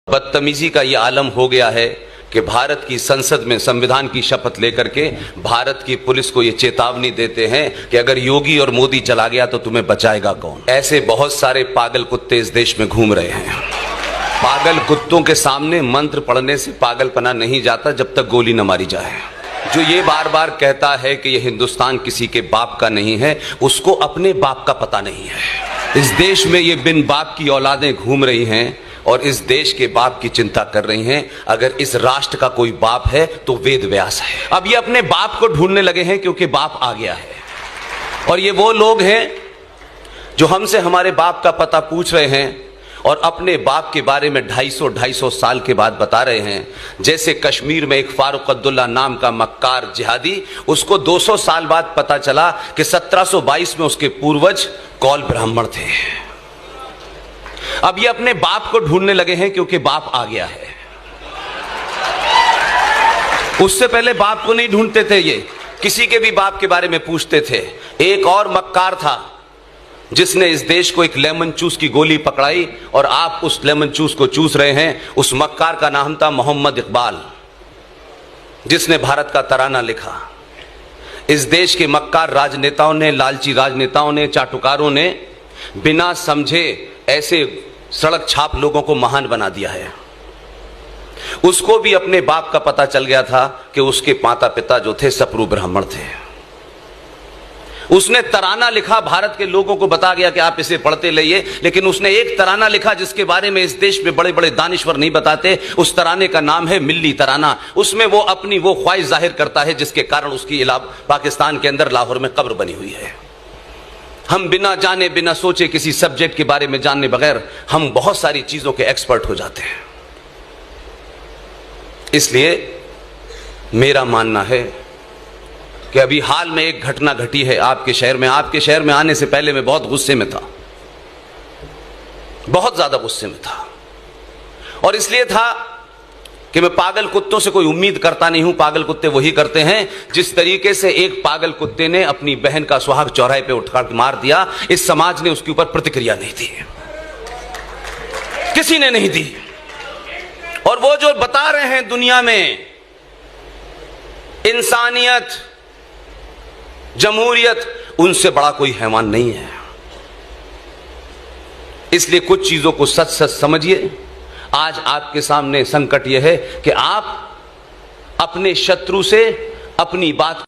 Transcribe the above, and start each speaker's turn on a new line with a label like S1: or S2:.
S1: बदतमीजी का ये आलम हो गया है कि भारत की संसद में संविधान की शपथ लेकर के भारत की पुलिस को ये चेतावनी देते हैं कि अगर योगी और मोदी चला गया तो तुम्हें बचाएगा कौन। ऐसे बहुत सारे पागल कुत्ते इस देश में घूम रहे हैं। पागल कुत्तों के सामने मंत्र पढ़ने से पागलपना नहीं जाता जब तक गोली न मारी जाए। जो ये बार बार कहता है कि ये हिंदुस्तान किसी के बाप का नहीं है, उसको अपने बाप का पता नहीं है। इस देश में ये बिन बाप की औलादें घूम रही हैं और इस देश के बाप की चिंता कर रही हैं। अगर इस राष्ट्र का कोई बाप है तो वेद व्यास है। अब ये अपने बाप को ढूंढने लगे हैं क्योंकि बाप आ गया है। और ये वो लोग हैं जो हमसे हमारे बाप का पता पूछ रहे हैं और अपने बाप के बारे में 250 साल के बाद बता रहे हैं। जैसे कश्मीर में एक फारूक अब्दुल्ला नाम का मक्कार जिहादी, उसको 200 साल बाद पता चला कि 1722 में उसके पूर्वज कौल ब्राह्मण थे। अब ये अपने बाप को ढूंढने लगे हैं क्योंकि बाप आ गया है। उससे पहले बाप को नहीं ढूंढते थे, ये किसी के भी बाप के बारे में पूछते थे। एक और मक्कार था जिसने इस देश को एक लेमन चूस की गोली पकड़ाई और आप उस लेमन चूस को चूस रहे हैं। उस मक्कार का नाम था मोहम्मद इकबाल, जिसने भारत का तराना लिखा। इस देश के मक्कार राजनेताओं ने, लालची राजनेताओं ने, चाटुकारों ने बिना समझे ऐसे सड़क छाप लोगों को महान बना दिया है। उसको भी अपने बाप का पता चल गया था कि उसके माता पिता जो थे सप्रू ब्राह्मण थे। उसने तराना लिखा, भारत के लोगों को बता गया कि आप इसे पढ़ते रहिए, लेकिन उसने एक तराना लिखा जिसके बारे में इस देश में बड़े बड़े दानिश्वर नहीं बताते। उस तराने का नाम है मिल्ली तराना। उसमें वो अपनी वो ख्वाहिश जाहिर करता है जिसके कारण उसकी पाकिस्तान के अंदर लाहौर में कब्र बनी हुई है। हम बिना जाने बिना सोचे किसी सब्जेक्ट के बारे में जानने बगैर हम बहुत सारी चीजों के एक्सपर्ट हो जाते हैं। इसलिए मेरा मानना है कि अभी हाल में एक घटना घटी है आपके शहर में। आपके शहर में आने से पहले मैं बहुत गुस्से में था, बहुत ज्यादा गुस्से में था। और इसलिए था कि मैं पागल कुत्तों से कोई उम्मीद करता नहीं हूं। पागल कुत्ते वही करते हैं जिस तरीके से एक पागल कुत्ते ने अपनी बहन का सुहाग चौराहे पे उठकर मार दिया, इस समाज ने उसके ऊपर प्रतिक्रिया नहीं दी, किसी ने नहीं दी। और वो जो बता रहे हैं दुनिया में इंसानियत, जमहूरियत, उनसे बड़ा कोई हैवान नहीं है। इसलिए कुछ चीजों को सच सच समझिए। आज आपके सामने संकट यह है कि आप अपने शत्रु से अपनी बात